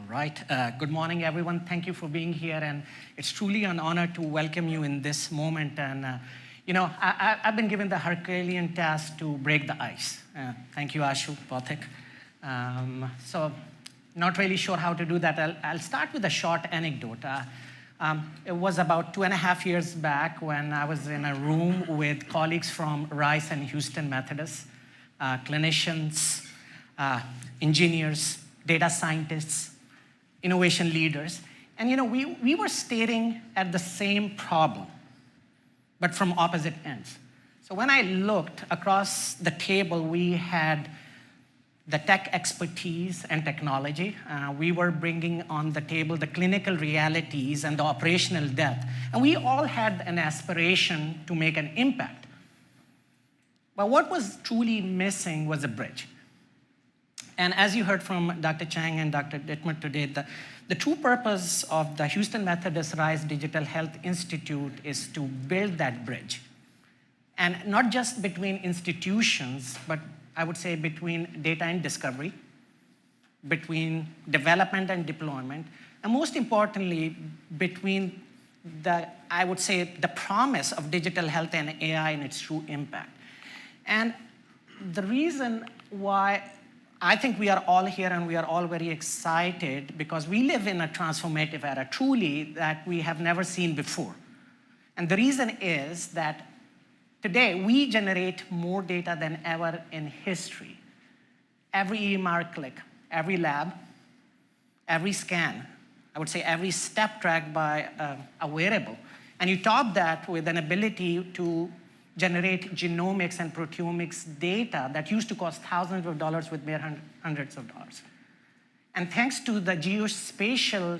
Right. Good morning, everyone. Thank you for being here, and it's truly an honor to welcome you in this moment. And I've been given the Herculean task to break the ice. Thank you, Ashu Pathik. So, not really sure how to do that. I'll start with a short anecdote. It was about 2.5 years back when I was in a room with colleagues from Rice and Houston Methodist, clinicians, engineers, data scientists, innovation leaders. And we were staring at the same problem, but from opposite ends. So when I looked across the table, we had the tech expertise and technology. We were bringing on the table the clinical realities and the operational depth. And we all had an aspiration to make an impact. But what was truly missing was a bridge. And as you heard from Dr. Chang and Dr. Dittmer today, the true purpose of the Houston Methodist Rice Digital Health Institute is to build that bridge. And not just between institutions, but I would say between data and discovery, between development and deployment, and most importantly, between I would say, the promise of digital health and AI and its true impact. And the reason why I think we are all here and we are all very excited because we live in a transformative era, truly, that we have never seen before. And the reason is that today we generate more data than ever in history. Every EMR click, every lab, every scan, I would say every step tracked by a wearable. And you top that with an ability to generate genomics and proteomics data that used to cost thousands of dollars with mere hundreds of dollars. And thanks to the geospatial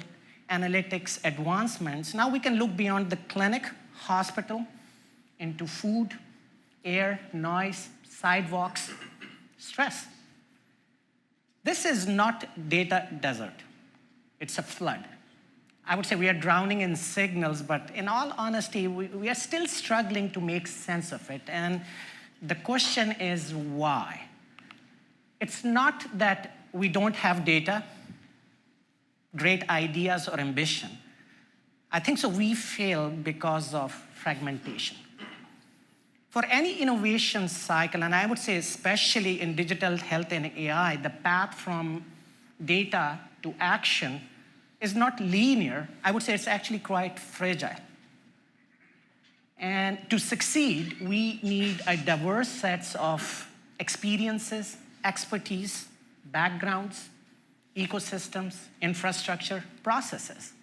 analytics advancements, now we can look beyond the clinic, hospital, into food, air, noise, sidewalks, stress. This is not data desert. It's a flood. I would say we are drowning in signals, but in all honesty, we are still struggling to make sense of it. And the question is why? It's not that we don't have data, great ideas, or ambition. I think so we fail because of fragmentation. For any innovation cycle, and I would say especially in digital health and AI, the path from data to action is not linear. I would say it's actually quite fragile. And to succeed, we need a diverse sets of experiences, expertise, backgrounds, ecosystems, infrastructure, processes.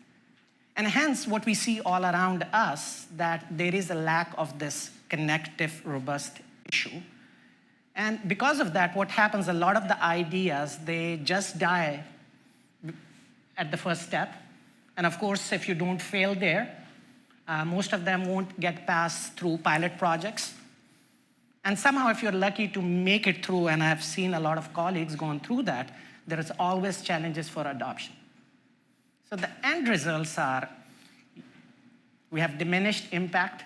And hence, what we see all around us, that there is a lack of this connective, robust issue. And because of that, what happens, a lot of the ideas, they just die at the first step. And of course, if you don't fail there, most of them won't get passed through pilot projects. And somehow, if you're lucky to make it through, and I've seen a lot of colleagues going through that, there is always challenges for adoption. So the end results are, we have diminished impact,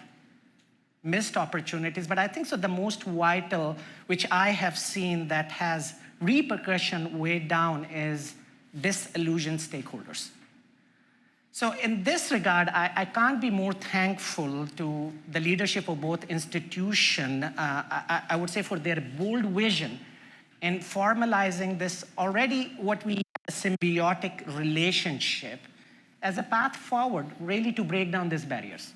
missed opportunities, but I think so the most vital, which I have seen that has repercussion way down, is disillusioned stakeholders. So in this regard, I can't be more thankful to the leadership of both institutions, I would say, for their bold vision in formalizing this already what we a symbiotic relationship as a path forward, really to break down these barriers.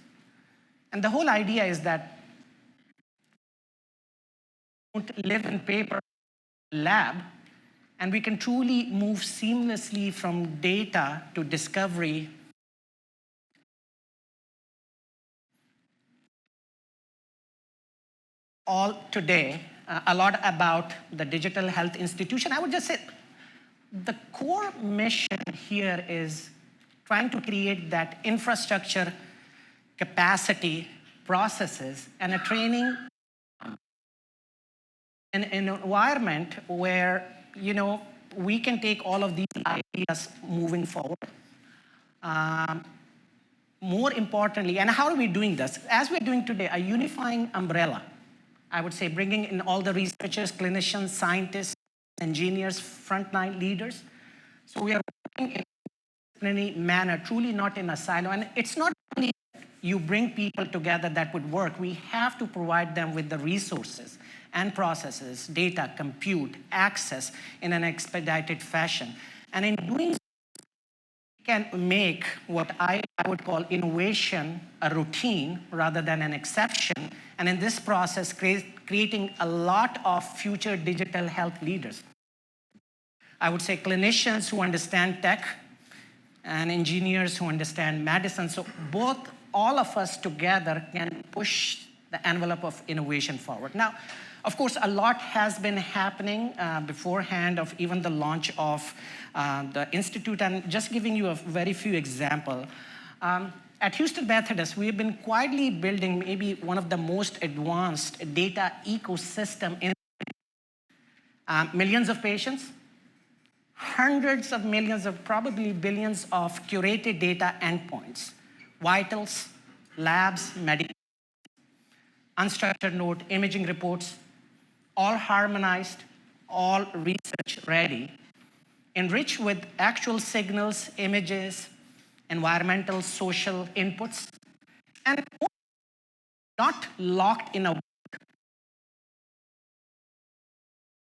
And the whole idea is that we don't live in paper lab, and we can truly move seamlessly from data to discovery. All today, a lot about the Digital Health Institution. I would just say the core mission here is trying to create that infrastructure, capacity, processes, and a training in an environment where we can take all of these ideas moving forward. More importantly, and how are we doing this? As we're doing today, a unifying umbrella. I would say bringing in all the researchers, clinicians, scientists, engineers, frontline leaders. So we are working in manner, truly not in a silo. And it's not only you bring people together that would work. We have to provide them with the resources and processes, data, compute, access in an expedited fashion. And in doing so, we can make what I would call innovation a routine rather than an exception. And in this process, creating a lot of future digital health leaders. I would say clinicians who understand tech and engineers who understand medicine. So all of us together can push the envelope of innovation forward. Now, of course, a lot has been happening beforehand of even the launch of the Institute, and just giving you a very few examples. At Houston Methodist, we've been quietly building maybe one of the most advanced data ecosystem in millions of patients, hundreds of millions of, probably billions of curated data endpoints, vitals, labs, medical, unstructured note, imaging reports, all harmonized, all research ready, enriched with actual signals, images, environmental, social inputs, and not locked in a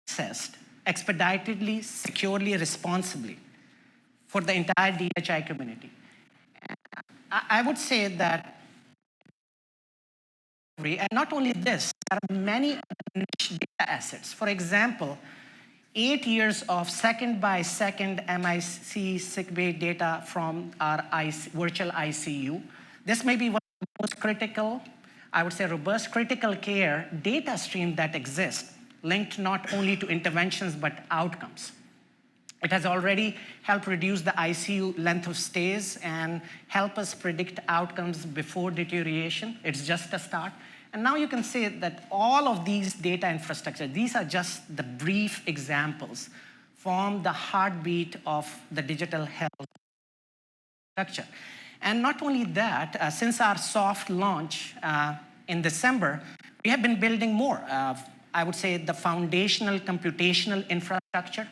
accessed expeditedly, securely, responsibly for the entire DHI community. I would say that, and not only this, there are many niche data assets. For example, 8 years of second-by-second MIC sick bay data from our virtual ICU. This may be one of the most critical, I would say robust critical care data stream that exists, linked not only to interventions, but outcomes. It has already helped reduce the ICU length of stays and help us predict outcomes before deterioration. It's just a start. And now you can say that all of these data infrastructure, these are just the brief examples, form the heartbeat of the digital health structure. And not only that, since our soft launch in December, we have been building more. I would say the foundational computational infrastructure,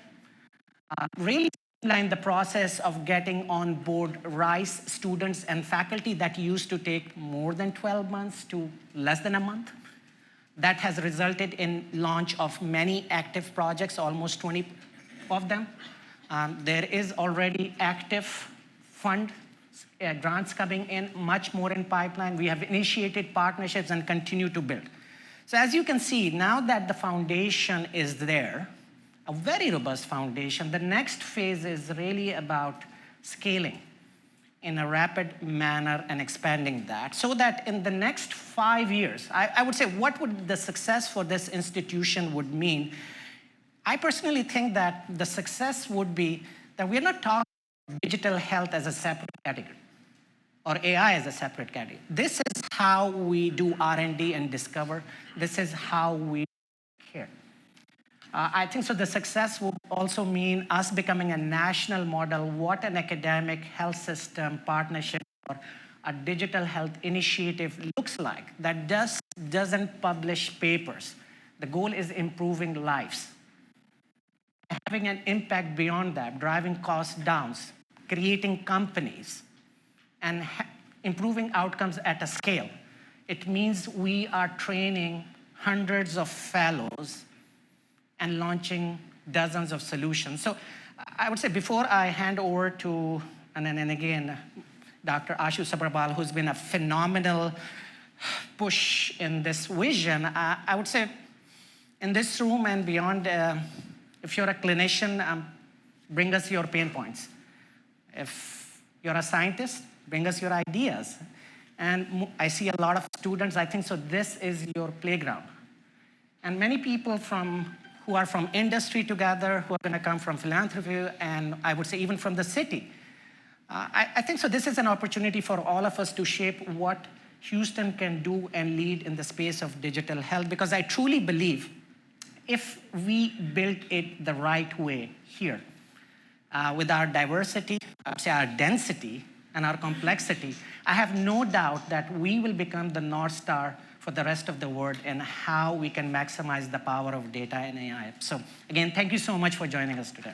really streamline the process of getting on board RISE students and faculty that used to take more than 12 months to less than a month. That has resulted in launch of many active projects, almost 20 of them. There is already active fund grants coming in, much more in pipeline. We have initiated partnerships and continue to build. So as you can see, now that the foundation is there, a very robust foundation, the next phase is really about scaling in a rapid manner and expanding that, so that in the next 5 years, I would say what would the success for this institution would mean. I personally think that the success would be that we're not talking about digital health as a separate category or AI as a separate category. This is how we do R&D and discover. This is how we care. I think so the success will also mean us becoming a national model, what an academic health system partnership or a digital health initiative looks like that doesn't publish papers. The goal is improving lives, having an impact beyond that, driving costs down, creating companies, and improving outcomes at a scale. It means we are training hundreds of fellows and launching dozens of solutions. So I would say before I hand over to, and again, Dr. Ashu Sabharwal, who's been a phenomenal push in this vision, I would say in this room and beyond, if you're a clinician, bring us your pain points. If you're a scientist, bring us your ideas. And I see a lot of students, I think so this is your playground. And many people who are from industry together, who are gonna come from philanthropy, and I would say even from the city. I think so this is an opportunity for all of us to shape what Houston can do and lead in the space of digital health, because I truly believe if we build it the right way here, with our diversity, I would say our density, and our complexity, I have no doubt that we will become the North Star for the rest of the world and how we can maximize the power of data and AI. So again, thank you so much for joining us today.